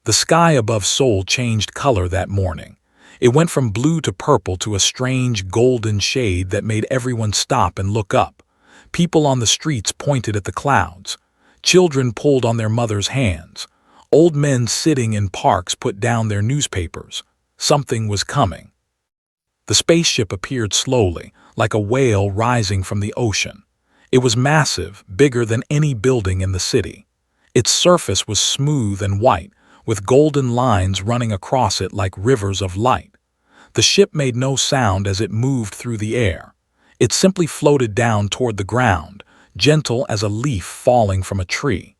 The sky above Seoul changed color that morning. It went from blue to purple to a strange golden shade that made everyone stop and look up. People on the streets pointed at the clouds. Children pulled on their mothers' hands. Old men sitting in parks put down their newspapers. Something was coming. The spaceship appeared slowly, like a whale rising from the ocean. It was massive, bigger than any building in the city. Its surface was smooth and white, with golden lines running across it like rivers of light. The ship made no sound as it moved through the air. It simply floated down toward the ground, gentle as a leaf falling from a tree.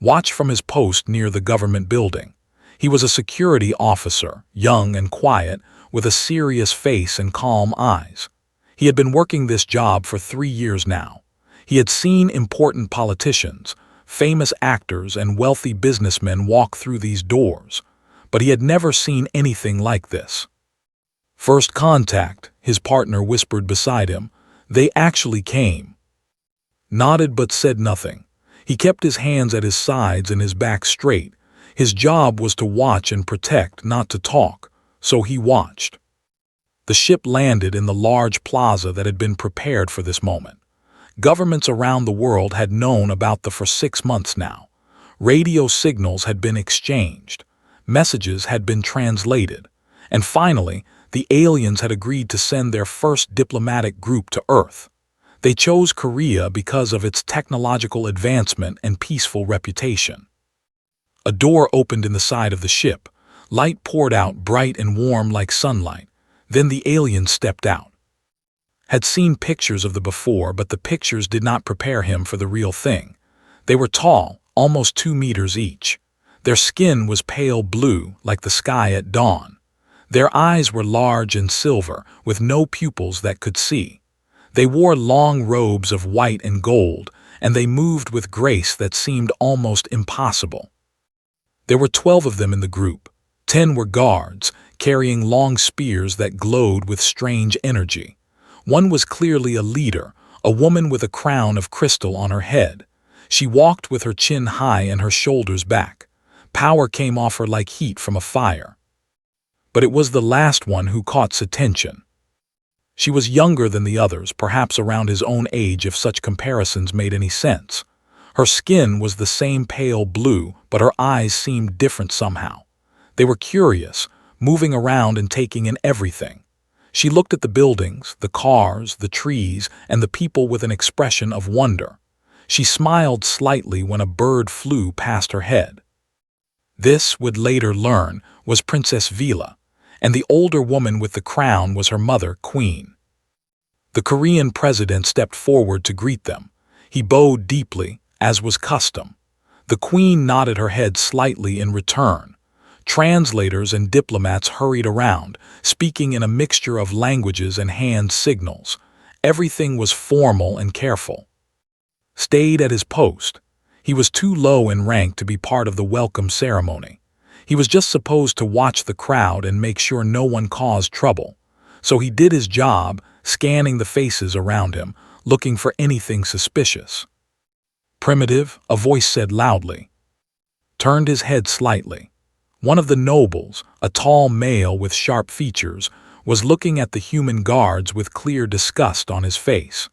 Watch from his post near the government building. He was a security officer, young and quiet, with a serious face and calm eyes. He had been working this job for 3 years now. He had seen important politicians, famous actors, and wealthy businessmen walk through these doors, but he had never seen anything like this. "First contact," his partner whispered beside him. "They actually came." Nodded but said nothing. He kept his hands at his sides and his back straight. His job was to watch and protect, not to talk, so he watched. The ship landed in the large plaza that had been prepared for this moment. Governments around the world had known about for 6 months now. Radio signals had been exchanged. Messages had been translated. And finally, the aliens had agreed to send their first diplomatic group to Earth. They chose Korea because of its technological advancement and peaceful reputation. A door opened in the side of the ship. Light poured out, bright and warm like sunlight. Then the aliens stepped out. Had seen pictures of the before, but the pictures did not prepare him for the real thing. They were tall, almost 2 meters each. Their skin was pale blue, like the sky at dawn. Their eyes were large and silver, with no pupils that could see. They wore long robes of white and gold, and they moved with grace that seemed almost impossible. There were 12 of them in the group. 10 were guards, carrying long spears that glowed with strange energy. One was clearly a leader, a woman with a crown of crystal on her head. She walked with her chin high and her shoulders back. Power came off her like heat from a fire. But it was the last one who caught attention. She was younger than the others, perhaps around his own age if such comparisons made any sense. Her skin was the same pale blue, but her eyes seemed different somehow. They were curious, moving around and taking in everything. She looked at the buildings, the cars, the trees, and the people with an expression of wonder. She smiled slightly when a bird flew past her head. This, would later learn, was Princess Vila, and the older woman with the crown was her mother, Queen. The Korean president stepped forward to greet them. He bowed deeply, as was custom. The Queen nodded her head slightly in return. Translators and diplomats hurried around, speaking in a mixture of languages and hand signals. Everything was formal and careful. Stayed at his post. He was too low in rank to be part of the welcome ceremony. He was just supposed to watch the crowd and make sure no one caused trouble. So he did his job, scanning the faces around him, looking for anything suspicious. "Primitive," a voice said loudly. Turned his head slightly. One of the nobles, a tall male with sharp features, was looking at the human guards with clear disgust on his face.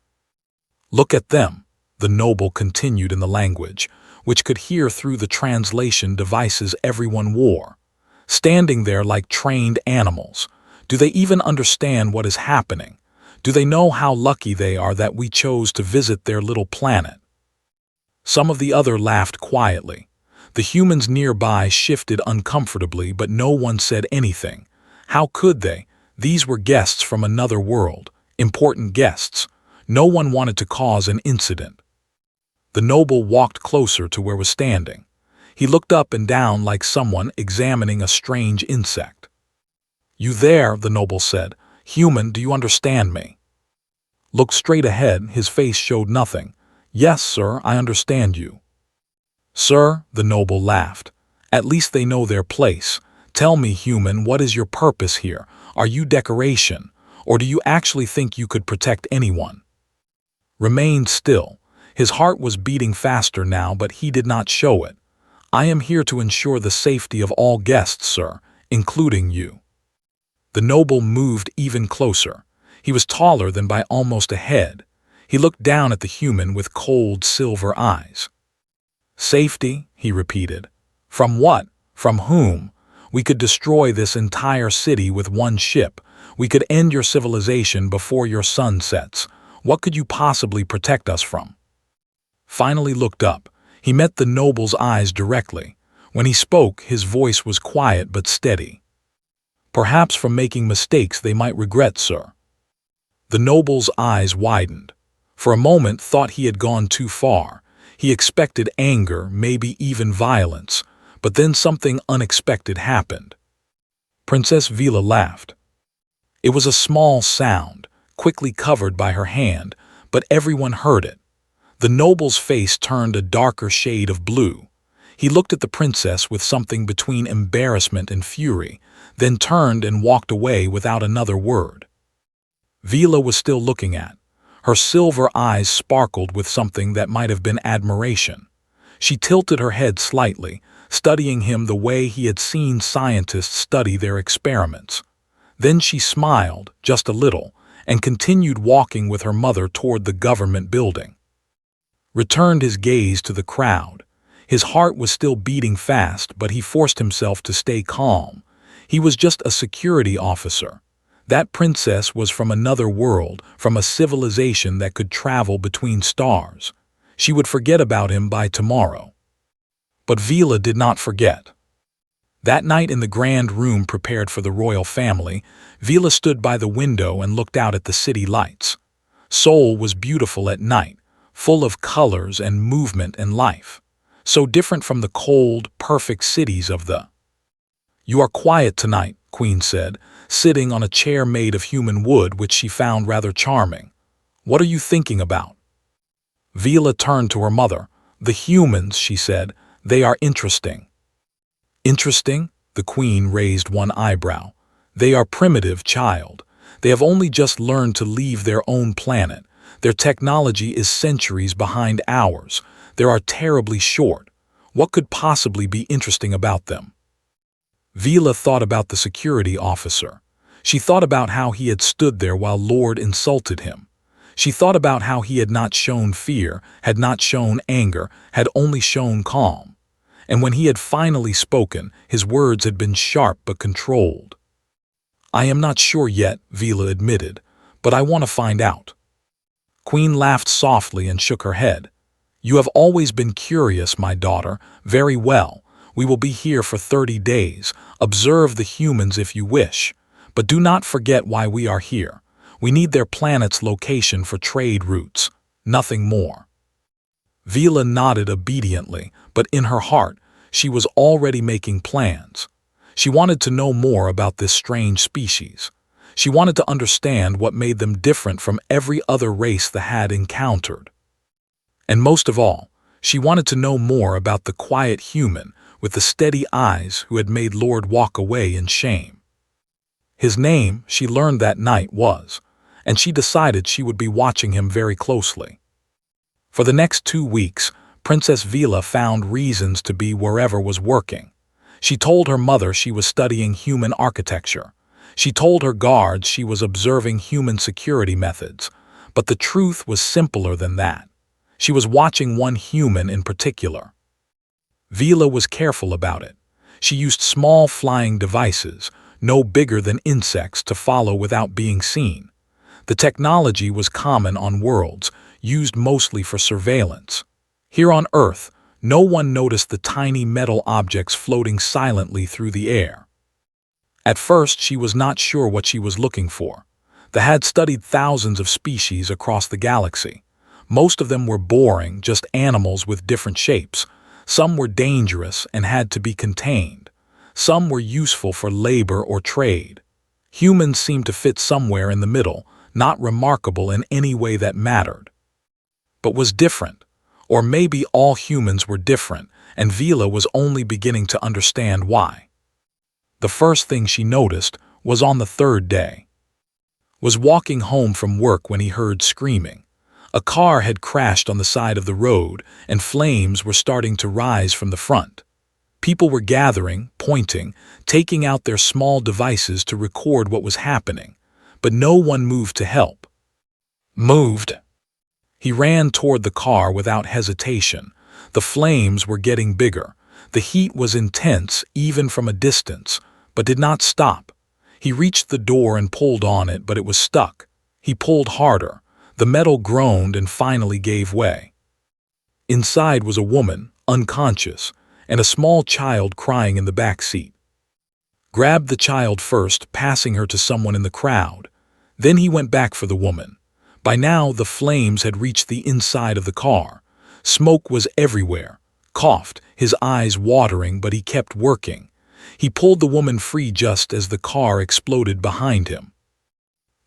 "Look at them," the noble continued in the language, which could hear through the translation devices everyone wore. "Standing there like trained animals. Do they even understand what is happening? Do they know how lucky they are that we chose to visit their little planet?" Some of the other laughed quietly. The humans nearby shifted uncomfortably, but no one said anything. How could they? These were guests from another world, important guests. No one wanted to cause an incident. The noble walked closer to where was standing. He looked up and down like someone examining a strange insect. "You there," the noble said. "Human, do you understand me?" Looked straight ahead, his face showed nothing. "Yes, sir, I understand you." "Sir," the noble laughed, "at least they know their place. Tell me, human, what is your purpose here? Are you decoration? Or do you actually think you could protect anyone?" Remained still. His heart was beating faster now, but he did not show it. I am here to ensure the safety of all guests, sir, including you. The noble moved even closer. He was taller than by almost a head. He looked down at the human with cold silver eyes. Safety, he repeated. From what? From whom? We could destroy this entire city with one ship. We could end your civilization before your sun sets. What could you possibly protect us from? Finally looked up. He met the noble's eyes directly. When he spoke, his voice was quiet but steady. Perhaps from making mistakes they might regret, sir. The noble's eyes widened. For a moment thought he had gone too far. He expected anger, maybe even violence, but then something unexpected happened. Princess Vila laughed. It was a small sound, quickly covered by her hand, but everyone heard it. The noble's face turned a darker shade of blue. He looked at the princess with something between embarrassment and fury, then turned and walked away without another word. Vila was still looking at. Her silver eyes sparkled with something that might have been admiration. She tilted her head slightly, studying him the way he had seen scientists study their experiments. Then she smiled, just a little, and continued walking with her mother toward the government building. Returned his gaze to the crowd. His heart was still beating fast, but he forced himself to stay calm. He was just a security officer. That princess was from another world, from a civilization that could travel between stars. She would forget about him by tomorrow. But Vila did not forget. That night in the grand room prepared for the royal family, Vila stood by the window and looked out at the city lights. Seoul was beautiful at night, full of colors and movement and life. So different from the cold, perfect cities of the... "You are quiet tonight," Queen said, sitting on a chair made of human wood which she found rather charming. "What are you thinking about?" Vila turned to her mother. "The humans," she said, "they are interesting." "Interesting?" The Queen raised one eyebrow. "They are primitive, child. They have only just learned to leave their own planet. Their technology is centuries behind ours. They are terribly short. What could possibly be interesting about them?" Vila thought about the security officer. She thought about how he had stood there while Lord insulted him. She thought about how he had not shown fear, had not shown anger, had only shown calm. And when he had finally spoken, his words had been sharp but controlled. "I am not sure yet," Vila admitted, "but I want to find out." Queen laughed softly and shook her head. "You have always been curious, my daughter. Very well. We will be here for 30 days. Observe the humans if you wish. But do not forget why we are here. We need their planet's location for trade routes. Nothing more." Vila nodded obediently, but in her heart, she was already making plans. She wanted to know more about this strange species. She wanted to understand what made them different from every other race they had encountered. And most of all, she wanted to know more about the quiet human with the steady eyes who had made Lord walk away in shame. His name, she learned that night, was, and she decided she would be watching him very closely. For the next 2 weeks, Princess Vila found reasons to be wherever was working. She told her mother she was studying human architecture. She told her guards she was observing human security methods. But the truth was simpler than that. She was watching one human in particular. Vila was careful about it. She used small flying devices, no bigger than insects, to follow without being seen. The technology was common on worlds, used mostly for surveillance. Here on Earth, no one noticed the tiny metal objects floating silently through the air. At first, she was not sure what she was looking for. They had studied thousands of species across the galaxy. Most of them were boring, just animals with different shapes. Some were dangerous and had to be contained. Some were useful for labor or trade. Humans seemed to fit somewhere in the middle, not remarkable in any way that mattered. But was different. Or maybe all humans were different, and Vila was only beginning to understand why. The first thing she noticed was on the 3rd day. Was walking home from work when he heard screaming. A car had crashed on the side of the road, and flames were starting to rise from the front. People were gathering, pointing, taking out their small devices to record what was happening, but no one moved to help. Moved. He ran toward the car without hesitation. The flames were getting bigger. The heat was intense, even from a distance, but did not stop. He reached the door and pulled on it, but it was stuck. He pulled harder. The metal groaned and finally gave way. Inside was a woman, unconscious, and a small child crying in the back seat. Grabbed the child first, passing her to someone in the crowd. Then he went back for the woman. By now, the flames had reached the inside of the car. Smoke was everywhere. Coughed, his eyes watering, but he kept working. He pulled the woman free just as the car exploded behind him.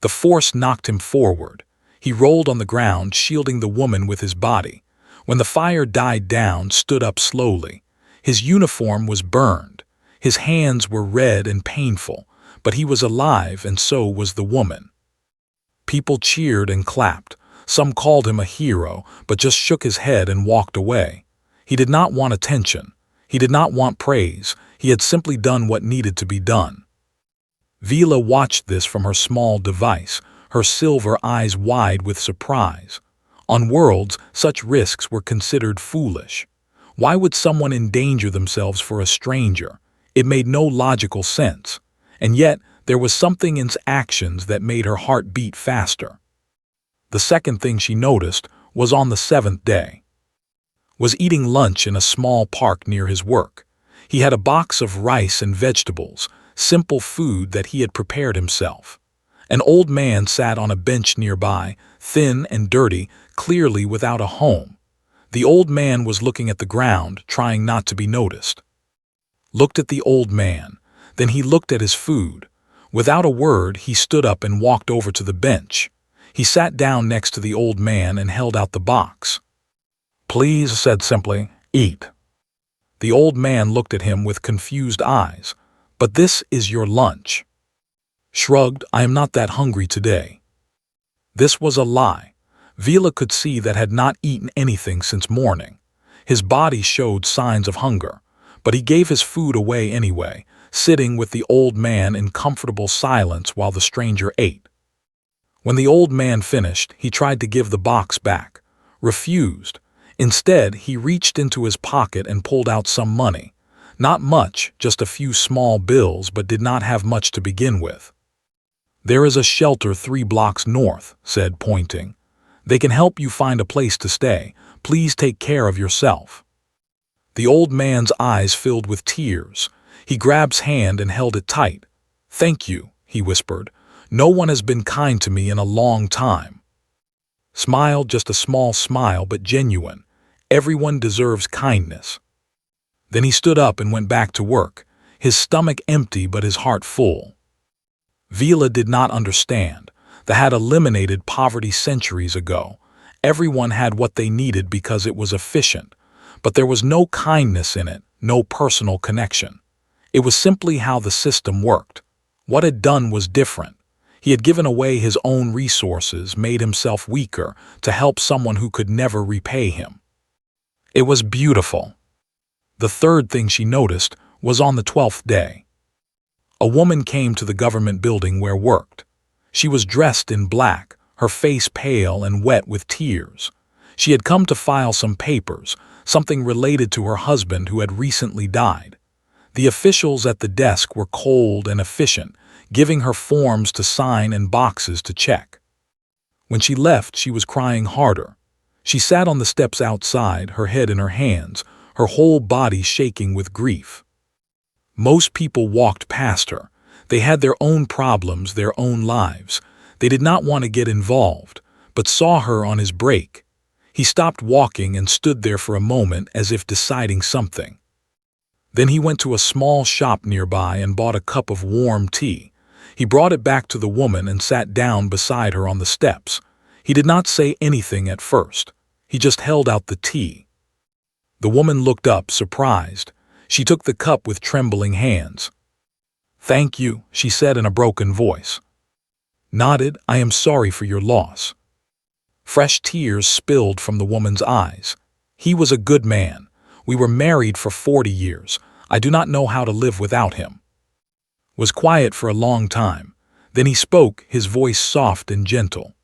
The force knocked him forward. He rolled on the ground, shielding the woman with his body. When the fire died down, stood up slowly. His uniform was burned. His hands were red and painful, but he was alive, and so was the woman. People cheered and clapped. Some called him a hero, but just shook his head and walked away. He did not want attention. He did not want praise. He had simply done what needed to be done. Vila watched this from her small device, her silver eyes wide with surprise. On worlds, such risks were considered foolish. Why would someone endanger themselves for a stranger? It made no logical sense. And yet, there was something in his actions that made her heart beat faster. The second thing she noticed was on the 7th day. Was eating lunch in a small park near his work. He had a box of rice and vegetables, simple food that he had prepared himself. An old man sat on a bench nearby, thin and dirty, clearly without a home. The old man was looking at the ground, trying not to be noticed. Looked at the old man, then he looked at his food. Without a word, he stood up and walked over to the bench. He sat down next to the old man and held out the box. "Please," said simply, "eat." The old man looked at him with confused eyes. "But this is your lunch." Shrugged, "I am not that hungry today." This was a lie. Vila could see that had not eaten anything since morning. His body showed signs of hunger, but he gave his food away anyway, sitting with the old man in comfortable silence while the stranger ate. When the old man finished, he tried to give the box back. Refused. Instead, he reached into his pocket and pulled out some money. Not much, just a few small bills, but did not have much to begin with. "There is a shelter 3 blocks north," said, pointing. "They can help you find a place to stay. Please take care of yourself." The old man's eyes filled with tears. He grabbed his hand and held it tight. "Thank you," he whispered. "No one has been kind to me in a long time." Smiled, just a small smile, but genuine. Everyone deserves kindness. Then he stood up and went back to work, his stomach empty but his heart full. Vila did not understand. They had eliminated poverty centuries ago. Everyone had what they needed because it was efficient, but there was no kindness in it, no personal connection. It was simply how the system worked. What had done was different. He had given away his own resources, made himself weaker, to help someone who could never repay him. It was beautiful. The third thing she noticed was on the 12th day. A woman came to the government building where worked. She was dressed in black, her face pale and wet with tears. She had come to file some papers, something related to her husband who had recently died. The officials at the desk were cold and efficient, giving her forms to sign and boxes to check. When she left, she was crying harder. She sat on the steps outside, her head in her hands, her whole body shaking with grief. Most people walked past her. They had their own problems, their own lives. They did not want to get involved, but saw her on his break. He stopped walking and stood there for a moment as if deciding something. Then he went to a small shop nearby and bought a cup of warm tea. He brought it back to the woman and sat down beside her on the steps. He did not say anything at first. He just held out the tea. The woman looked up, surprised. She took the cup with trembling hands. "Thank you," she said in a broken voice. Nodded, "I am sorry for your loss." Fresh tears spilled from the woman's eyes. "He was a good man. We were married for 40 years. I do not know how to live without him." Was quiet for a long time. Then he spoke, his voice soft and gentle.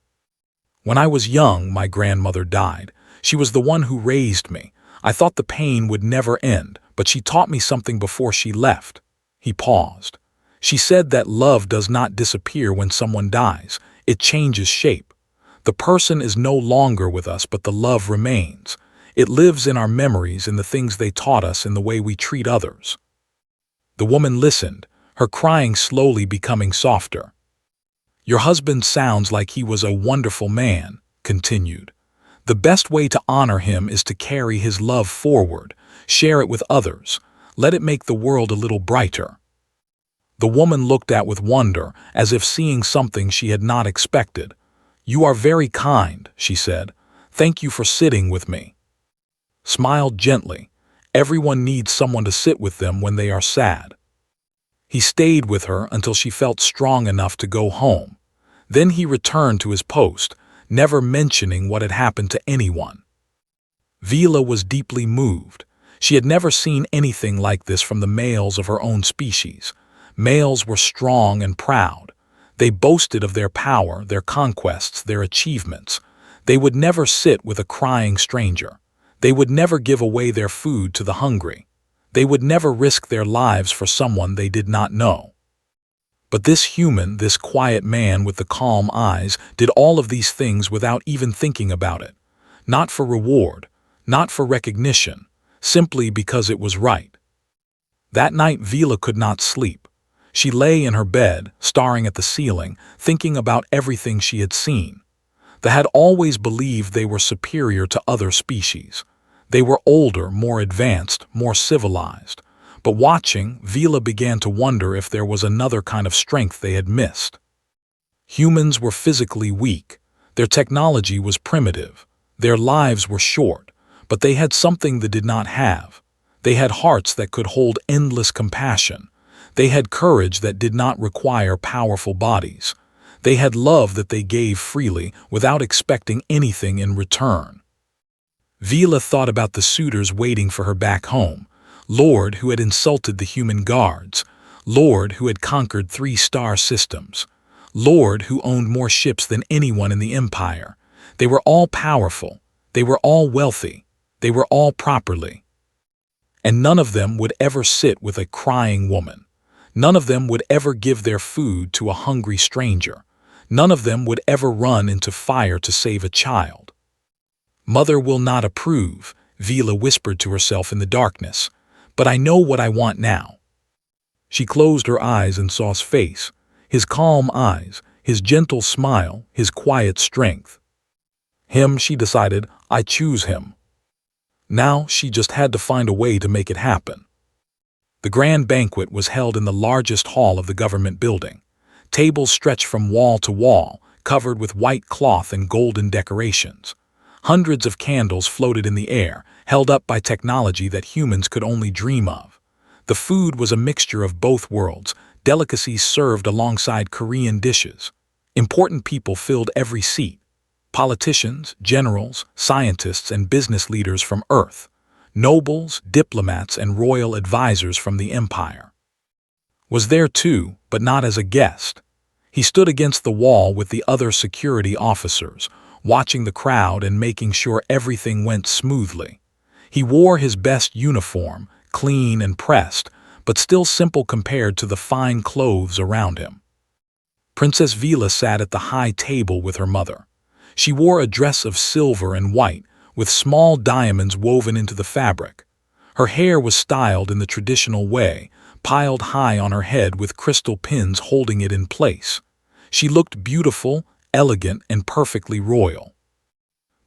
"When I was young, my grandmother died. She was the one who raised me. I thought the pain would never end, but she taught me something before she left." He paused. "She said that love does not disappear when someone dies. It changes shape. The person is no longer with us, but the love remains. It lives in our memories, in the things they taught us, in the way we treat others." The woman listened, her crying slowly becoming softer. "Your husband sounds like he was a wonderful man," continued. "The best way to honor him is to carry his love forward, share it with others, let it make the world a little brighter." The woman looked at with wonder, as if seeing something she had not expected. "You are very kind," she said. "Thank you for sitting with me." Smiled gently. Everyone needs someone to sit with them when they are sad. He stayed with her until she felt strong enough to go home. Then he returned to his post, never mentioning what had happened to anyone. Vila was deeply moved. She had never seen anything like this from the males of her own species. Males were strong and proud. They boasted of their power, their conquests, their achievements. They would never sit with a crying stranger. They would never give away their food to the hungry. They would never risk their lives for someone they did not know. But this human, this quiet man with the calm eyes, did all of these things without even thinking about it. Not for reward, not for recognition, simply because it was right. That night Vila could not sleep. She lay in her bed, staring at the ceiling, thinking about everything she had seen. They had always believed they were superior to other species. They were older, more advanced, more civilized. But watching, Vila began to wonder if there was another kind of strength they had missed. Humans were physically weak. Their technology was primitive. Their lives were short. But they had something they did not have. They had hearts that could hold endless compassion. They had courage that did not require powerful bodies. They had love that they gave freely without expecting anything in return. Vila thought about the suitors waiting for her back home. Lord who had insulted the human guards. Lord who had conquered 3-star systems. Lord who owned more ships than anyone in the empire. They were all powerful. They were all wealthy. They were all properly. And none of them would ever sit with a crying woman. None of them would ever give their food to a hungry stranger. None of them would ever run into fire to save a child. "Mother will not approve," Vila whispered to herself in the darkness. "But I know what I want now." She closed her eyes and saw his face, his calm eyes, his gentle smile, his quiet strength. Him, she decided, I choose him. Now she just had to find a way to make it happen. The grand banquet was held in the largest hall of the government building. Tables stretched from wall to wall, covered with white cloth and golden decorations. Hundreds of candles floated in the air, held up by technology that humans could only dream of. The food was a mixture of both worlds, delicacies served alongside Korean dishes. Important people filled every seat. Politicians, generals, scientists, and business leaders from Earth. Nobles, diplomats, and royal advisors from the empire. Was there too, but not as a guest. He stood against the wall with the other security officers, watching the crowd and making sure everything went smoothly. He wore his best uniform, clean and pressed, but still simple compared to the fine clothes around him. Princess Vila sat at the high table with her mother. She wore a dress of silver and white, with small diamonds woven into the fabric. Her hair was styled in the traditional way, piled high on her head with crystal pins holding it in place. She looked beautiful, elegant, and perfectly royal.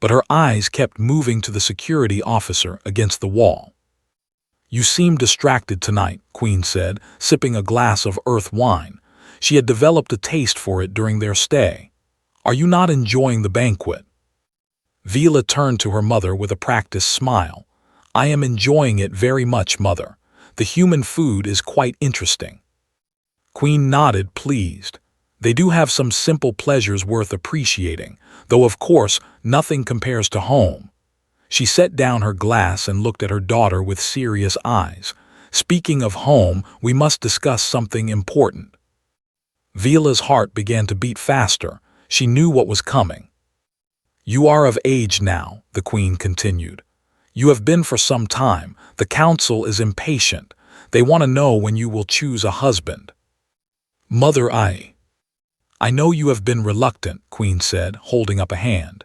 But her eyes kept moving to the security officer against the wall. "You seem distracted tonight," Queen said, sipping a glass of earth wine. She had developed a taste for it during their stay. "Are you not enjoying the banquet?" Vila turned to her mother with a practiced smile. "I am enjoying it very much, mother. The human food is quite interesting." Queen nodded, pleased. They do have some simple pleasures worth appreciating, though of course nothing compares to home. She set down her glass and looked at her daughter with serious eyes. Speaking of home, we must discuss something important. Vila's heart began to beat faster. She knew what was coming. You are of age now, the queen continued. You have been for some time. The council is impatient. They want to know when you will choose a husband. Mother, I know you have been reluctant, Queen said, holding up a hand.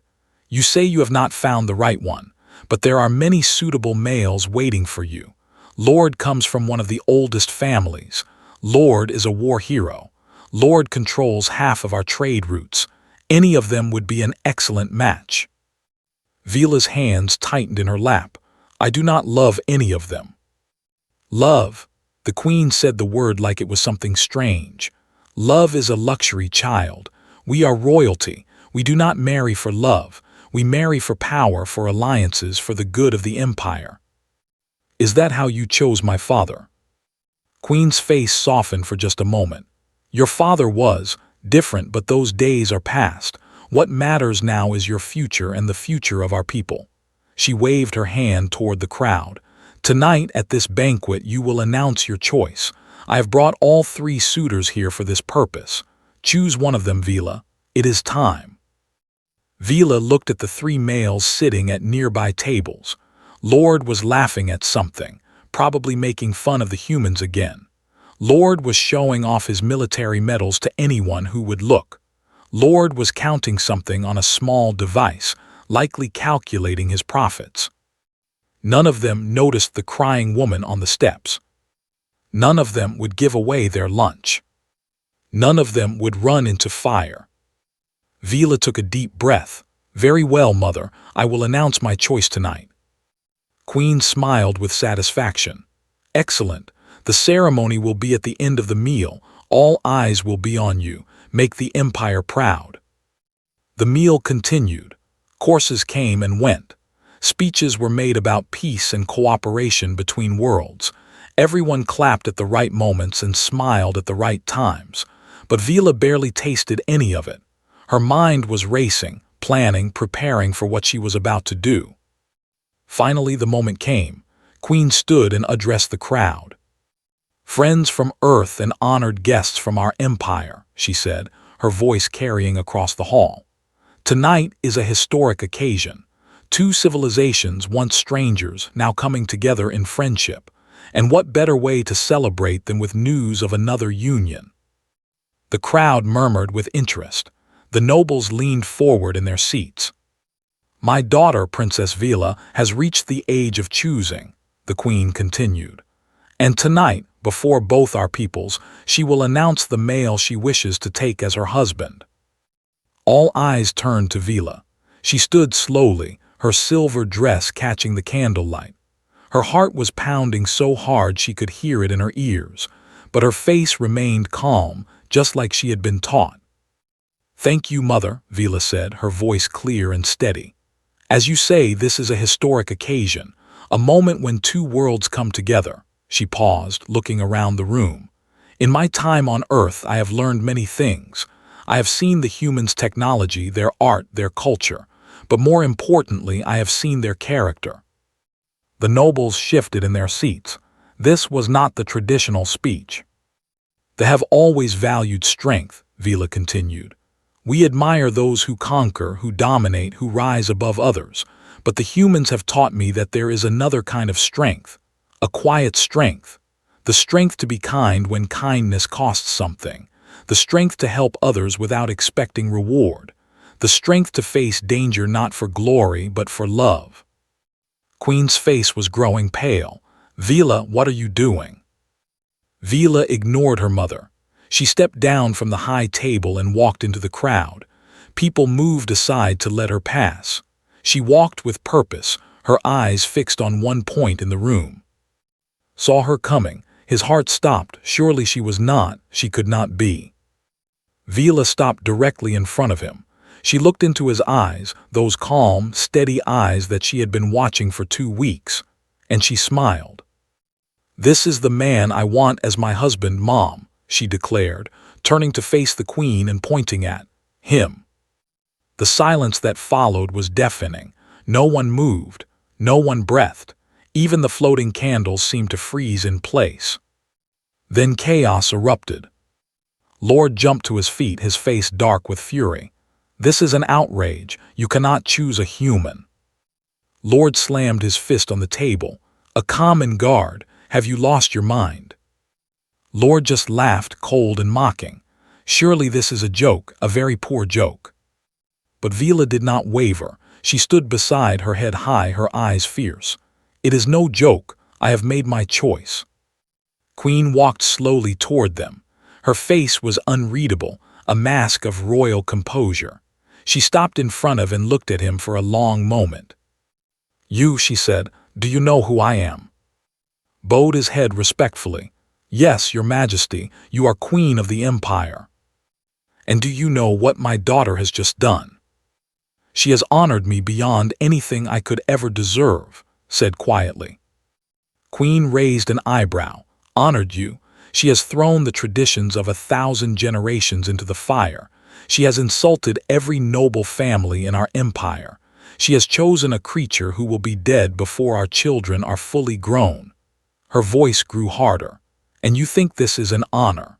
You say you have not found the right one, but there are many suitable males waiting for you. Lord comes from one of the oldest families. Lord is a war hero. Lord controls half of our trade routes. Any of them would be an excellent match. Vila's hands tightened in her lap. I do not love any of them. Love. The queen said the word like it was something strange. Love is a luxury, child. We are royalty. We do not marry for love. We marry for power, for alliances, for the good of the empire. Is that how you chose my father? Queen's face softened for just a moment. Your father was different, but those days are past. What matters now is your future and the future of our people. She waved her hand toward the crowd. Tonight at this banquet you will announce your choice. I have brought all 3 suitors here for this purpose. Choose one of them, Vila. It is time. Vila looked at the 3 males sitting at nearby tables. Lord was laughing at something, probably making fun of the humans again. Lord was showing off his military medals to anyone who would look. Lord was counting something on a small device, likely calculating his profits. None of them noticed the crying woman on the steps. None of them would give away their lunch. None of them would run into fire. Vila took a deep breath. Very well, mother, I will announce my choice tonight. Queen smiled with satisfaction. Excellent. The ceremony will be at the end of the meal. All eyes will be on you. Make the empire proud. The meal continued. Courses came and went. Speeches were made about peace and cooperation between worlds. Everyone clapped at the right moments and smiled at the right times. But Vila barely tasted any of it. Her mind was racing, planning, preparing for what she was about to do. Finally, the moment came. Queen stood and addressed the crowd. Friends from Earth and honored guests from our empire, she said, her voice carrying across the hall. Tonight is a historic occasion. 2 civilizations, once strangers, now coming together in friendship. And what better way to celebrate than with news of another union? The crowd murmured with interest. The nobles leaned forward in their seats. My daughter, Princess Vila, has reached the age of choosing, the queen continued. And tonight, before both our peoples, she will announce the male she wishes to take as her husband. All eyes turned to Vila. She stood slowly, her silver dress catching the candlelight. Her heart was pounding so hard she could hear it in her ears, but her face remained calm, just like she had been taught. Thank you, mother, Vila said, her voice clear and steady. As you say, this is a historic occasion, a moment when 2 worlds come together. She paused, looking around the room. In my time on Earth, I have learned many things. I have seen the humans' technology, their art, their culture, but more importantly, I have seen their character. The nobles shifted in their seats. This was not the traditional speech. They have always valued strength, Vila continued. We admire those who conquer, who dominate, who rise above others, but the humans have taught me that there is another kind of strength, a quiet strength, the strength to be kind when kindness costs something, the strength to help others without expecting reward, the strength to face danger not for glory but for love. Queen's face was growing pale. Vila, what are you doing? Vila ignored her mother. She stepped down from the high table and walked into the crowd. People moved aside to let her pass. She walked with purpose, her eyes fixed on one point in the room. Saw her coming. His heart stopped. Surely she was not, she could not be. Vila stopped directly in front of him. She looked into his eyes, those calm, steady eyes that she had been watching for 2 weeks, and she smiled. This is the man I want as my husband, Mom, she declared, turning to face the queen and pointing at him. The silence that followed was deafening. No one moved, no one breathed. Even the floating candles seemed to freeze in place. Then chaos erupted. Lord jumped to his feet, his face dark with fury. "This is an outrage. You cannot choose a human." Lord slammed his fist on the table. "A common guard. Have you lost your mind?" Lord just laughed, cold and mocking. "Surely this is a joke, a very poor joke." But Vila did not waver. She stood beside, her head high, her eyes fierce. "It is no joke. I have made my choice." Queen walked slowly toward them. Her face was unreadable, a mask of royal composure. She stopped in front of and looked at him for a long moment. "You," she said, "do you know who I am?" Bowed his head respectfully. "Yes, Your Majesty, you are Queen of the Empire." "And do you know what my daughter has just done?" "She has honored me beyond anything I could ever deserve," said quietly. Queen raised an eyebrow. "Honored you? She has thrown the traditions of 1,000 generations into the fire. She has insulted every noble family in our empire. She has chosen a creature who will be dead before our children are fully grown." Her voice grew harder. "And you think this is an honor?"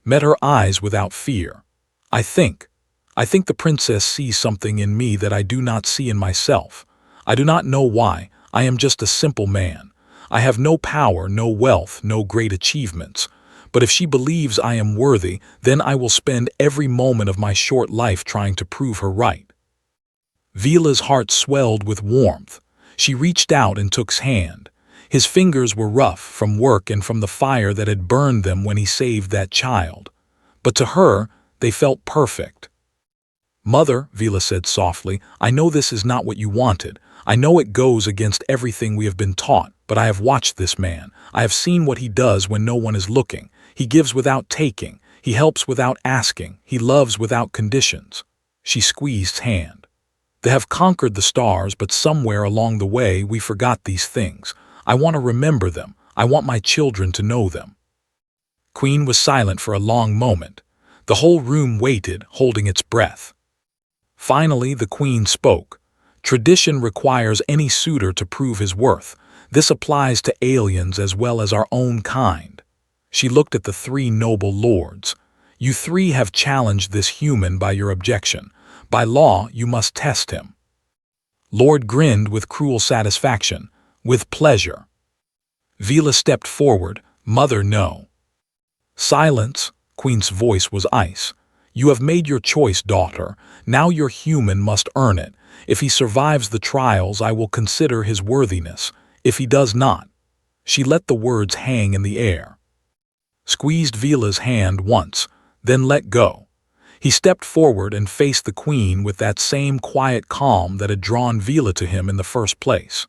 Met her eyes without fear. I think the princess sees something in me that I do not see in myself. I do not know why. I am just a simple man. I have no power, no wealth, no great achievements. But if she believes I am worthy, then I will spend every moment of my short life trying to prove her right." Vila's heart swelled with warmth. She reached out and took his hand. His fingers were rough from work and from the fire that had burned them when he saved that child. But to her, they felt perfect. "Mother," Vila said softly, "I know this is not what you wanted. I know it goes against everything we have been taught, but I have watched this man. I have seen what he does when no one is looking. He gives without taking. He helps without asking. He loves without conditions." She squeezed his hand. "They have conquered the stars, but somewhere along the way we forgot these things. I want to remember them. I want my children to know them." Queen was silent for a long moment. The whole room waited, holding its breath. Finally, the queen spoke. "Tradition requires any suitor to prove his worth. This applies to aliens as well as our own kind." She looked at the three noble lords. "You three have challenged this human by your objection. By law, you must test him." Lord grinned with cruel satisfaction. "With pleasure." Vila stepped forward. "Mother, no." "Silence." Queen's voice was ice. "You have made your choice, daughter. Now your human must earn it. If he survives the trials, I will consider his worthiness. If he does not." She let the words hang in the air. Squeezed Vila's hand once, then let go. He stepped forward and faced the queen with that same quiet calm that had drawn Vila to him in the first place.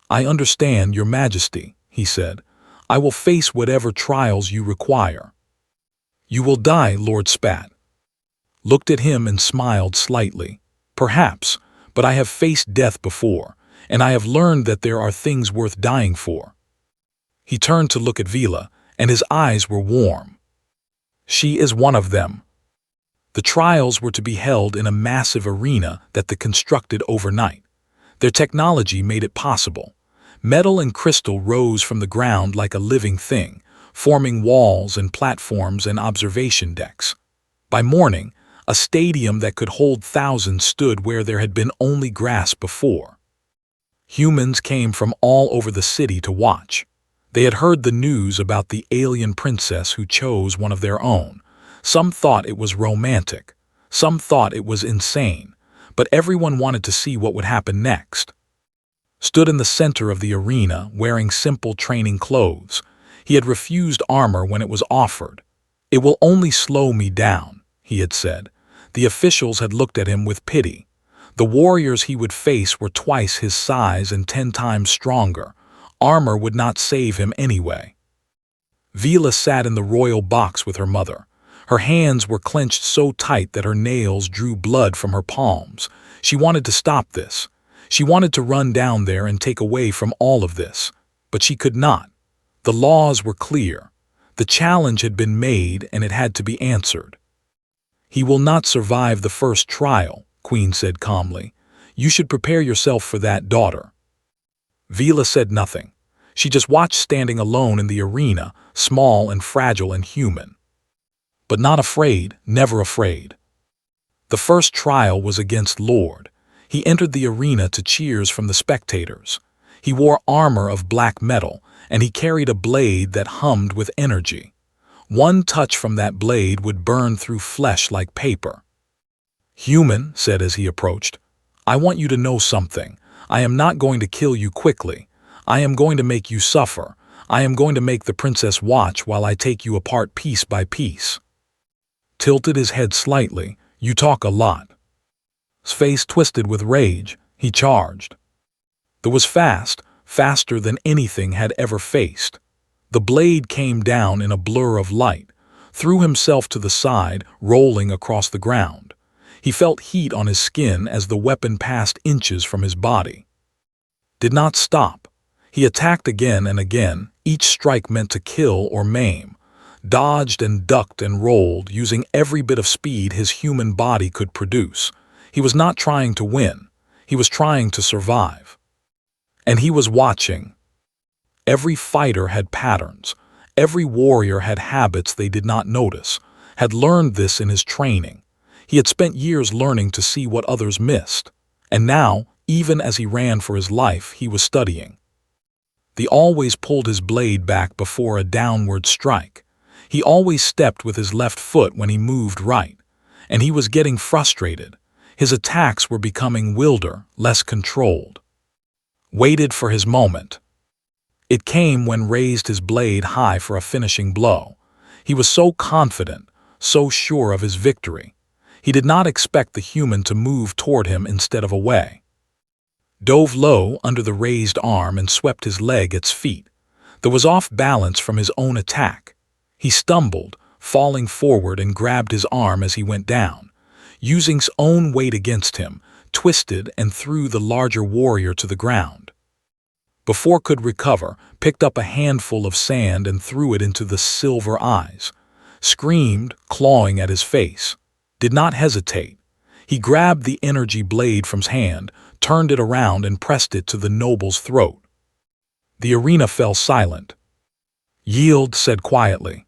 "I understand, Your Majesty," he said. "I will face whatever trials you require." "You will die," Lord spat. Looked at him and smiled slightly. "Perhaps, but I have faced death before, and I have learned that there are things worth dying for." He turned to look at Vila, and his eyes were warm. "She is one of them." The trials were to be held in a massive arena that they constructed overnight. Their technology made it possible. Metal and crystal rose from the ground like a living thing, forming walls and platforms and observation decks. By morning, a stadium that could hold thousands stood where there had been only grass before. Humans came from all over the city to watch. They had heard the news about the alien princess who chose one of their own. Some thought it was romantic. Some thought it was insane. But everyone wanted to see what would happen next. Stood in the center of the arena, wearing simple training clothes. He had refused armor when it was offered. "It will only slow me down," he had said. The officials had looked at him with pity. The warriors he would face were twice his size and 10 times stronger. Armor would not save him anyway. Vila sat in the royal box with her mother. Her hands were clenched so tight that her nails drew blood from her palms. She wanted to stop this. She wanted to run down there and take away from all of this. But she could not. The laws were clear. The challenge had been made and it had to be answered. "He will not survive the first trial," Queen said calmly. "You should prepare yourself for that, daughter." Vila said nothing. She just watched standing alone in the arena, small and fragile and human. But not afraid, never afraid. The first trial was against Lord. He entered the arena to cheers from the spectators. He wore armor of black metal, and he carried a blade that hummed with energy. One touch from that blade would burn through flesh like paper. "Human," said as he approached, "I want you to know something. I am not going to kill you quickly. I am going to make you suffer. I am going to make the princess watch while I take you apart piece by piece." Tilted his head slightly. "You talk a lot." His face twisted with rage. He charged. That was fast, faster than anything had ever faced. The blade came down in a blur of light, threw himself to the side, rolling across the ground. He felt heat on his skin as the weapon passed inches from his body. Did not stop. He attacked again and again, each strike meant to kill or maim. Dodged and ducked and rolled, using every bit of speed his human body could produce. He was not trying to win. He was trying to survive. And he was watching. Every fighter had patterns. Every warrior had habits they did not notice, had learned this in his training. He had spent years learning to see what others missed. And now, even as he ran for his life, he was studying. He always pulled his blade back before a downward strike. He always stepped with his left foot when he moved right. And he was getting frustrated. His attacks were becoming wilder, less controlled. Waited for his moment. It came when raised his blade high for a finishing blow. He was so confident, so sure of his victory. He did not expect the human to move toward him instead of away. Dove low under the raised arm and swept his leg at its feet. There was off balance from his own attack. He stumbled, falling forward, and grabbed his arm as he went down. Using his own weight against him, twisted and threw the larger warrior to the ground. Before could recover, picked up a handful of sand and threw it into the silver eyes. Screamed, clawing at his face. Did not hesitate. He grabbed the energy blade from his hand, turned it around and pressed it to the noble's throat. The arena fell silent. "Yield," said quietly.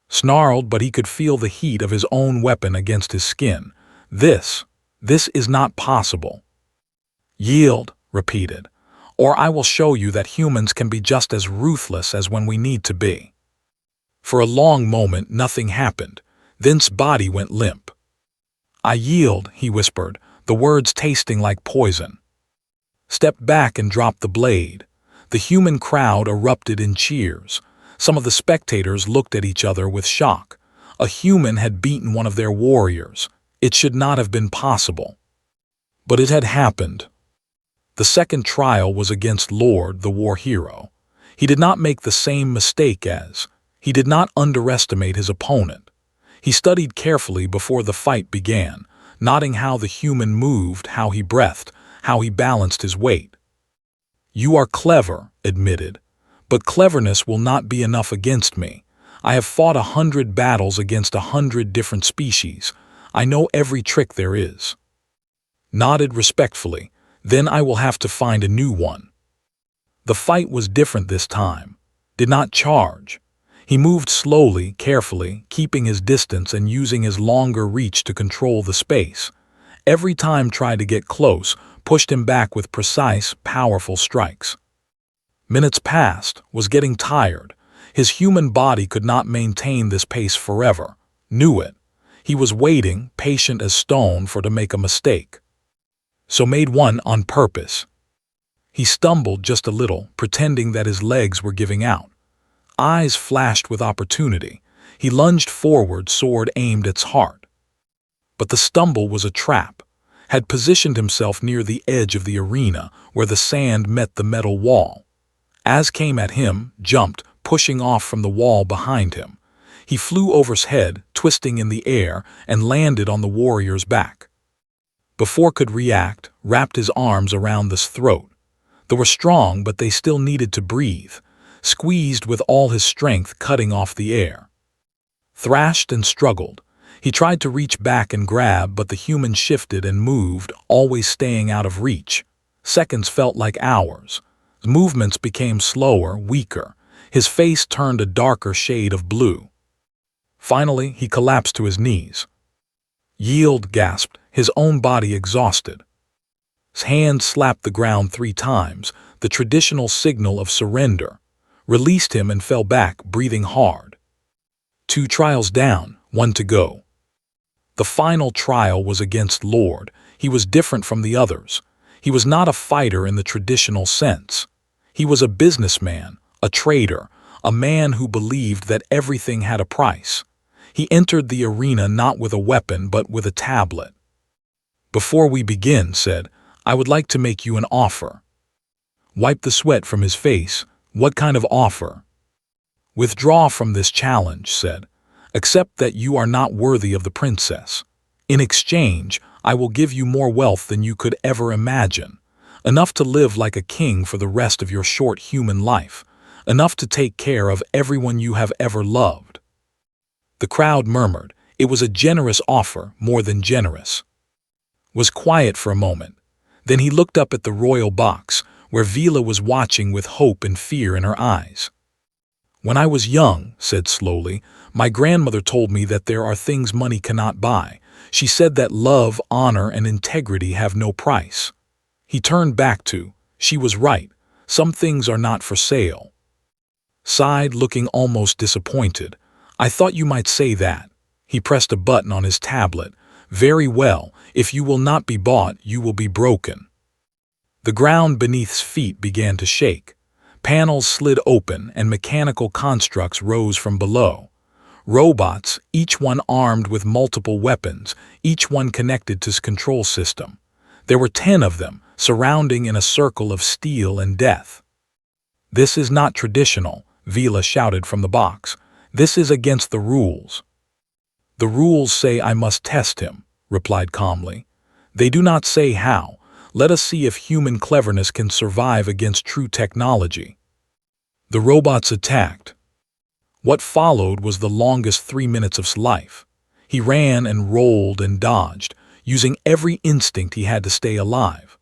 Snarled, but he could feel the heat of his own weapon against his skin. This is not possible." "Yield," repeated, "or I will show you that humans can be just as ruthless as when we need to be." For a long moment nothing happened. Then's body went limp. "I yield," he whispered, the words tasting like poison. Stepped back and dropped the blade. The human crowd erupted in cheers. Some of the spectators looked at each other with shock. A human had beaten one of their warriors. It should not have been possible. But it had happened. The second trial was against Lord, the war hero. He did not make the same mistake as. He did not underestimate his opponent. He studied carefully before the fight began, noting how the human moved, how he breathed, how he balanced his weight. "You are clever," admitted, "but cleverness will not be enough against me. I have fought 100 battles against 100 different species. I know every trick there is." Nodded respectfully. "Then I will have to find a new one." The fight was different this time. Did not charge. He moved slowly, carefully, keeping his distance and using his longer reach to control the space. Every time tried to get close, pushed him back with precise, powerful strikes. Minutes passed, was getting tired. His human body could not maintain this pace forever. Knew it. He was waiting, patient as stone, for to make a mistake. So made one on purpose. He stumbled just a little, pretending that his legs were giving out. Eyes flashed with opportunity. He lunged forward, sword aimed at its heart. But the stumble was a trap. Had positioned himself near the edge of the arena, where the sand met the metal wall. As came at him, jumped, pushing off from the wall behind him. He flew over his head, twisting in the air, and landed on the warrior's back. Before could react, wrapped his arms around his throat. They were strong, but they still needed to breathe. Squeezed with all his strength, cutting off the air. Thrashed and struggled. He tried to reach back and grab, but the human shifted and moved, always staying out of reach. Seconds felt like hours. His movements became slower, weaker. His face turned a darker shade of blue. Finally, he collapsed to his knees. "Yield," gasped, his own body exhausted. His hand slapped the ground 3 times, the traditional signal of surrender, released him and fell back, breathing hard. 2 trials down, 1 to go. The final trial was against Lord. He was different from the others. He was not a fighter in the traditional sense. He was a businessman, a trader, a man who believed that everything had a price. He entered the arena not with a weapon but with a tablet. "Before we begin," said, "I would like to make you an offer." Wiped the sweat from his face. "What kind of offer?" "Withdraw from this challenge," said. "Accept that you are not worthy of the princess. In exchange, I will give you more wealth than you could ever imagine. Enough to live like a king for the rest of your short human life. Enough to take care of everyone you have ever loved." The crowd murmured. It was a generous offer, more than generous. Was quiet for a moment. Then he looked up at the royal box, where Vila was watching with hope and fear in her eyes. "When I was young," said slowly, "my grandmother told me that there are things money cannot buy. She said that love, honor, and integrity have no price." He turned back to, "She was right. Some things are not for sale." Sighed, looking almost disappointed. "I thought you might say that." He pressed a button on his tablet. "Very well. If you will not be bought, you will be broken." The ground beneath his feet began to shake. Panels slid open and mechanical constructs rose from below. Robots, each one armed with multiple weapons, each one connected to his control system. There were 10 of them, surrounding in a circle of steel and death. "This is not traditional," Vila shouted from the box. "This is against the rules." "The rules say I must test him," replied calmly. "They do not say how. Let us see if human cleverness can survive against true technology." The robots attacked. What followed was the longest 3 minutes of his life. He ran and rolled and dodged, using every instinct he had to stay alive.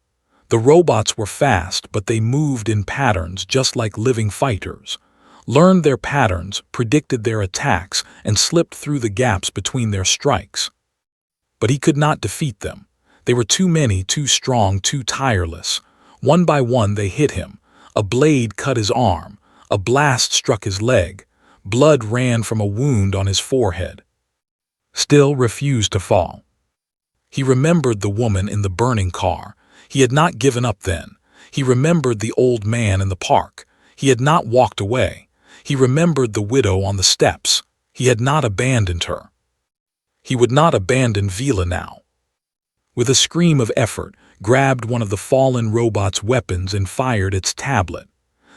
The robots were fast, but they moved in patterns just like living fighters. Learned their patterns, predicted their attacks, and slipped through the gaps between their strikes. But he could not defeat them. They were too many, too strong, too tireless. One by one they hit him. A blade cut his arm. A blast struck his leg. Blood ran from a wound on his forehead. Still refused to fall. He remembered the woman in the burning car. He had not given up then. He remembered the old man in the park. He had not walked away. He remembered the widow on the steps. He had not abandoned her. He would not abandon Vila now. With a scream of effort, grabbed one of the fallen robot's weapons and fired its tablet.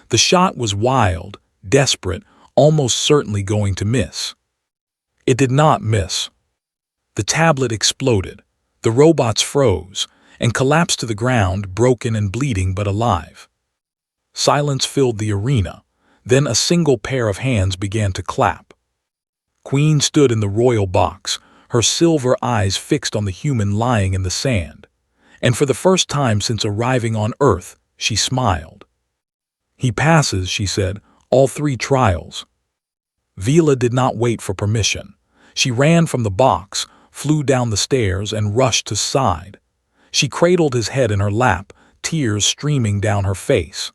The shot was wild, desperate, almost certainly going to miss. It did not miss. The tablet exploded. The robots froze and collapsed to the ground, broken and bleeding but alive. Silence filled the arena. Then a single pair of hands began to clap. Queen stood in the royal box, her silver eyes fixed on the human lying in the sand. And for the first time since arriving on Earth, she smiled. "He passes," she said, "all 3 trials." Vila did not wait for permission. She ran from the box, flew down the stairs, and rushed to his side. She cradled his head in her lap, tears streaming down her face.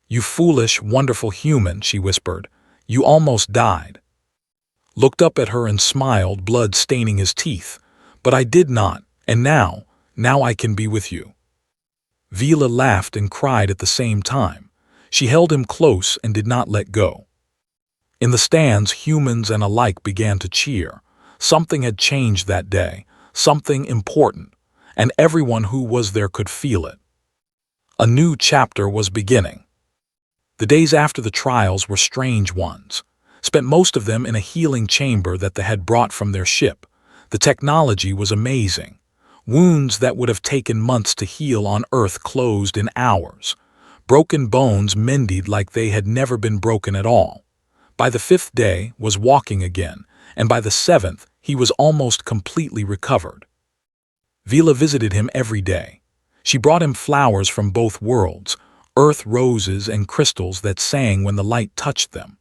"You foolish, wonderful human," she whispered. "You almost died." Looked up at her and smiled, blood staining his teeth. "But I did not, and now I can be with you." Vila laughed and cried at the same time. She held him close and did not let go. In the stands, humans and alike began to cheer. Something had changed that day, something important, and everyone who was there could feel it. A new chapter was beginning. The days after the trials were strange ones. Spent most of them in a healing chamber that they had brought from their ship. The technology was amazing. Wounds that would have taken months to heal on Earth closed in hours. Broken bones mended like they had never been broken at all. By the 5th day was walking again, and by the 7th he was almost completely recovered. Vila visited him every day. She brought him flowers from both worlds, earth roses and crystals that sang when the light touched them.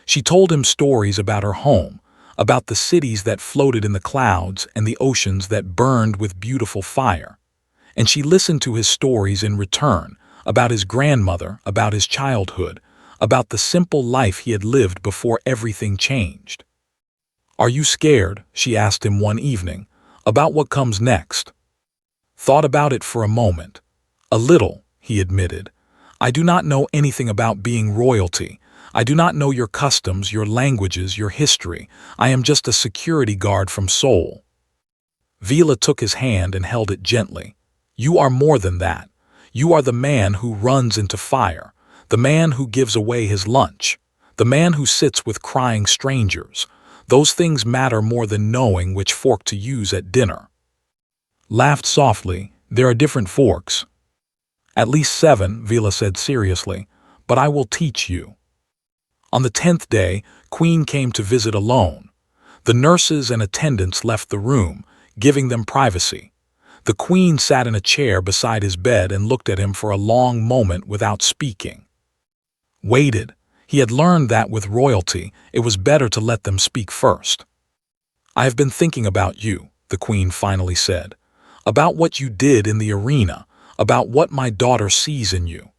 She told him stories about her home, about the cities that floated in the clouds and the oceans that burned with beautiful fire. And she listened to his stories in return, about his grandmother, about his childhood, about the simple life he had lived before everything changed. "Are you scared?" she asked him one evening, "about what comes next?" Thought about it for a moment. "A little," he admitted. "I do not know anything about being royalty. I do not know your customs, your languages, your history. I am just a security guard from Seoul." Vila took his hand and held it gently. "You are more than that. You are the man who runs into fire, the man who gives away his lunch, the man who sits with crying strangers. Those things matter more than knowing which fork to use at dinner." Laughed softly. "There are different forks." "At least 7, Vila said seriously, "but I will teach you." On the 10th day, Queen came to visit alone. The nurses and attendants left the room, giving them privacy. The Queen sat in a chair beside his bed and looked at him for a long moment without speaking. Waited. He had learned that with royalty, it was better to let them speak first. "I have been thinking about you," the Queen finally said. "About what you did in the arena, about what my daughter sees in you."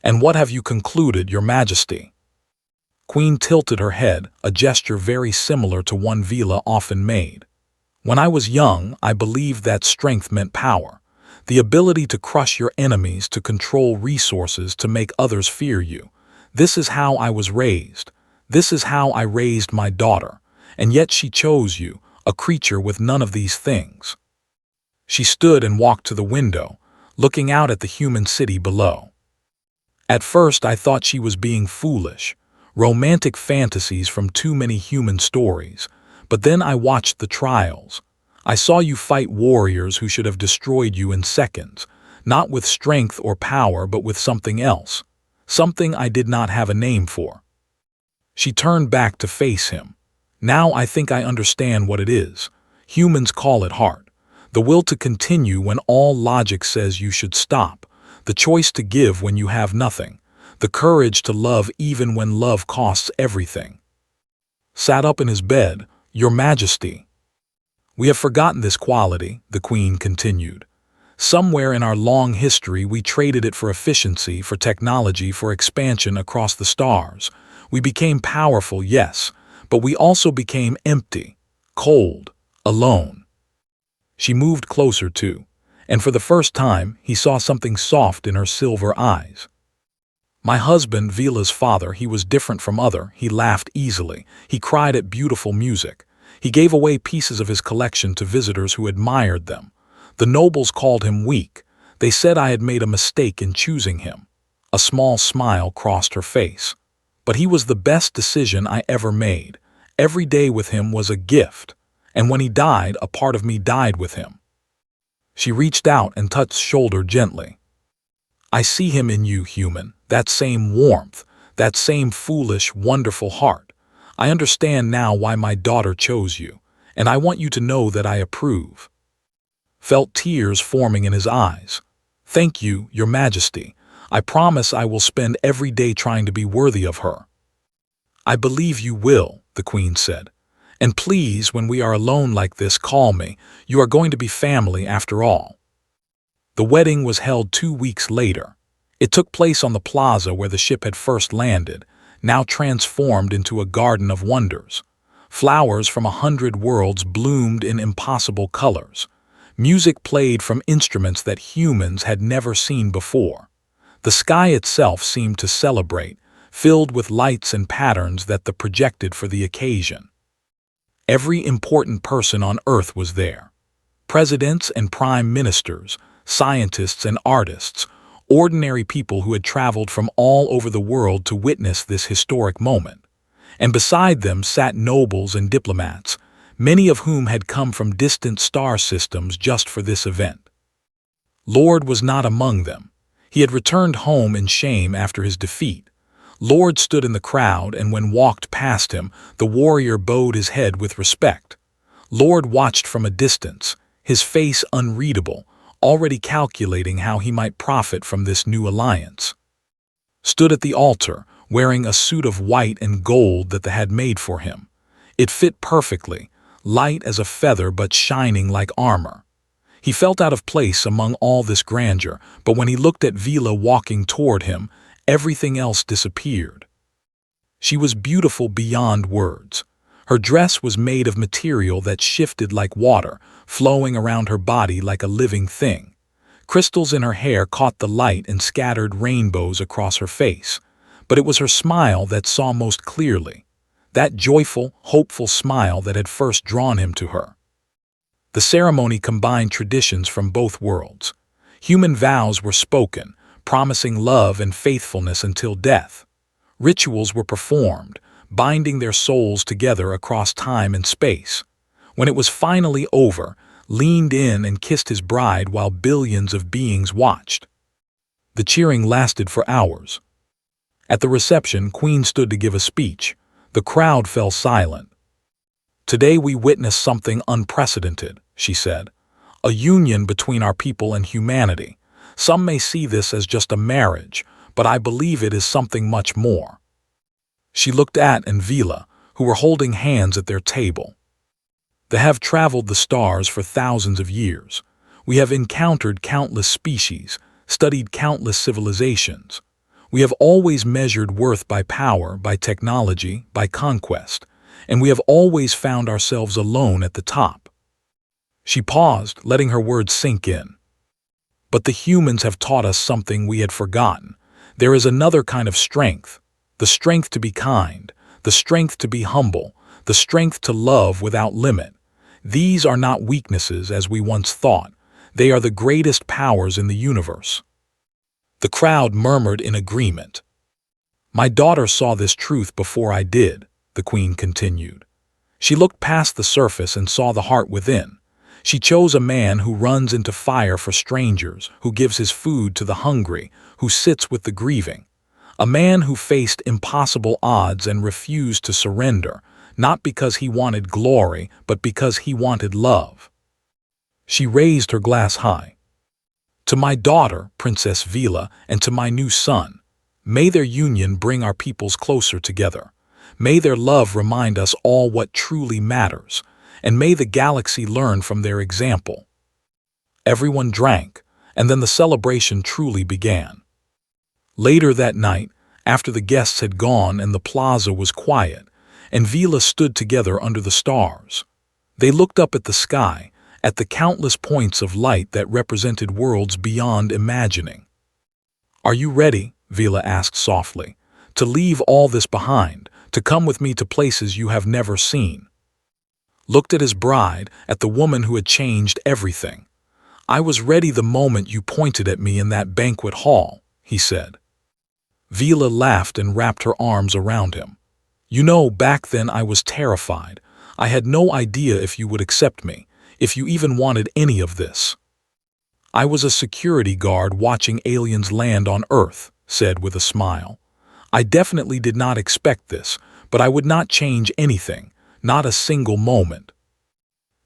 "And what have you concluded, Your Majesty?" Queen tilted her head, a gesture very similar to one Vila often made. "When I was young, I believed that strength meant power, the ability to crush your enemies, to control resources, to make others fear you. This is how I was raised. This is how I raised my daughter, and yet she chose you, a creature with none of these things." She stood and walked to the window, looking out at the human city below. "At first I thought she was being foolish, romantic fantasies from too many human stories, but then I watched the trials. I saw you fight warriors who should have destroyed you in seconds, not with strength or power but with something else, something I did not have a name for." She turned back to face him. "Now I think I understand what it is. Humans call it heart. The will to continue when all logic says you should stop, the choice to give when you have nothing, the courage to love even when love costs everything." Sat up in his bed. "Your Majesty." "We have forgotten this quality," the Queen continued. "Somewhere in our long history we traded it for efficiency, for technology, for expansion across the stars. We became powerful, yes, but we also became empty, cold, alone." She moved closer too, and for the first time he saw something soft in her silver eyes. "My husband, Vila's father, he was different from other. He laughed easily. He cried at beautiful music. He gave away pieces of his collection to visitors who admired them. The nobles called him weak. They said I had made a mistake in choosing him." A small smile crossed her face. "But he was the best decision I ever made. Every day with him was a gift. And when he died, a part of me died with him." She reached out and touched his shoulder gently. "I see him in you, human, that same warmth, that same foolish, wonderful heart. I understand now why my daughter chose you, and I want you to know that I approve." Felt tears forming in his eyes. "Thank you, Your Majesty. I promise I will spend every day trying to be worthy of her." "I believe you will," the Queen said. "And please, when we are alone like this, call me. You are going to be family after all." The wedding was held 2 weeks later. It took place on the plaza where the ship had first landed, now transformed into a garden of wonders. Flowers from 100 worlds bloomed in impossible colors. Music played from instruments that humans had never seen before. The sky itself seemed to celebrate, filled with lights and patterns that the projected for the occasion. Every important person on Earth was there. Presidents and prime ministers, scientists and artists, ordinary people who had traveled from all over the world to witness this historic moment. And beside them sat nobles and diplomats, many of whom had come from distant star systems just for this event. Lord was not among them. He had returned home in shame after his defeat. Lord stood in the crowd, and when walked past him, the warrior bowed his head with respect. Lord watched from a distance, his face unreadable, already calculating how he might profit from this new alliance. Stood at the altar, wearing a suit of white and gold that they had made for him. It fit perfectly, light as a feather but shining like armor. He felt out of place among all this grandeur, but when he looked at Vila walking toward him, everything else disappeared. She was beautiful beyond words. Her dress was made of material that shifted like water, flowing around her body like a living thing. Crystals in her hair caught the light and scattered rainbows across her face. But it was her smile that saw most clearly. That joyful, hopeful smile that had first drawn him to her. The ceremony combined traditions from both worlds. Human vows were spoken, promising love and faithfulness until death. Rituals were performed, binding their souls together across time and space. When it was finally over, leaned in and kissed his bride while billions of beings watched. The cheering lasted for hours. At the reception, Queen stood to give a speech. The crowd fell silent. "Today we witness something unprecedented," she said. "A union between our people and humanity. Some may see this as just a marriage, but I believe it is something much more." She looked at and Vila, who were holding hands at their table. "They have traveled the stars for thousands of years. We have encountered countless species, studied countless civilizations. We have always measured worth by power, by technology, by conquest, and we have always found ourselves alone at the top." She paused, letting her words sink in. "But the humans have taught us something we had forgotten. There is another kind of strength, the strength to be kind, the strength to be humble, the strength to love without limit. These are not weaknesses as we once thought. They are the greatest powers in the universe." The crowd murmured in agreement. "My daughter saw this truth before I did," the Queen continued. "She looked past the surface and saw the heart within. She chose a man who runs into fire for strangers, who gives his food to the hungry, who sits with the grieving. A man who faced impossible odds and refused to surrender, not because he wanted glory, but because he wanted love." She raised her glass high. "To my daughter, Princess Vila, and to my new son, may their union bring our peoples closer together. May their love remind us all what truly matters, and may the galaxy learn from their example." Everyone drank, and then the celebration truly began. Later that night, after the guests had gone and the plaza was quiet, and Vila stood together under the stars, they looked up at the sky, at the countless points of light that represented worlds beyond imagining. "Are you ready?" Vila asked softly. "To leave all this behind, to come with me to places you have never seen?" Looked at his bride, at the woman who had changed everything. "I was ready the moment you pointed at me in that banquet hall," he said. Vila laughed and wrapped her arms around him. "You know, back then I was terrified. I had no idea if you would accept me, if you even wanted any of this." "I was a security guard watching aliens land on Earth," said with a smile. "I definitely did not expect this, but I would not change anything, not a single moment."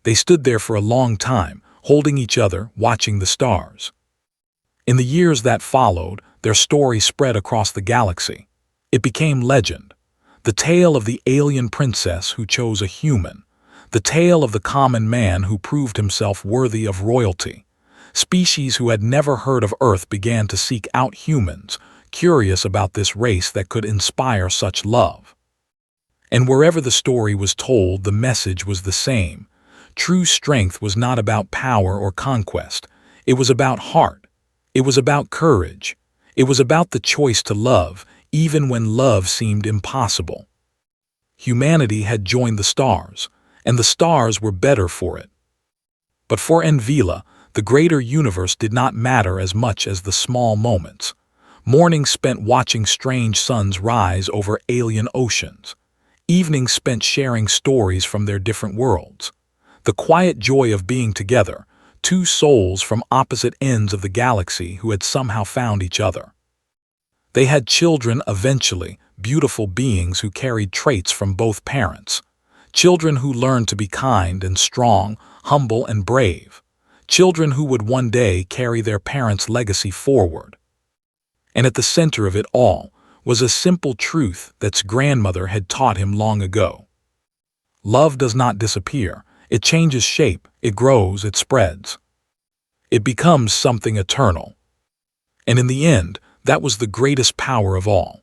They stood there for a long time, holding each other, watching the stars. In the years that followed, their story spread across the galaxy. It became legend. The tale of the alien princess who chose a human. The tale of the common man who proved himself worthy of royalty. Species who had never heard of Earth began to seek out humans, curious about this race that could inspire such love. And wherever the story was told, the message was the same. True strength was not about power or conquest. It was about heart. It was about courage. It was about the choice to love, even when love seemed impossible. Humanity had joined the stars, and the stars were better for it. But for Envila, the greater universe did not matter as much as the small moments. Mornings spent watching strange suns rise over alien oceans. Evenings spent sharing stories from their different worlds. The quiet joy of being together, two souls from opposite ends of the galaxy who had somehow found each other. They had children eventually, beautiful beings who carried traits from both parents. Children who learned to be kind and strong, humble and brave. children who would one day carry their parents' legacy forward. And at the center of it all was a simple truth that's grandmother had taught him long ago. Love does not disappear. It changes shape, it grows, it spreads. It becomes something eternal. And in the end, that was the greatest power of all.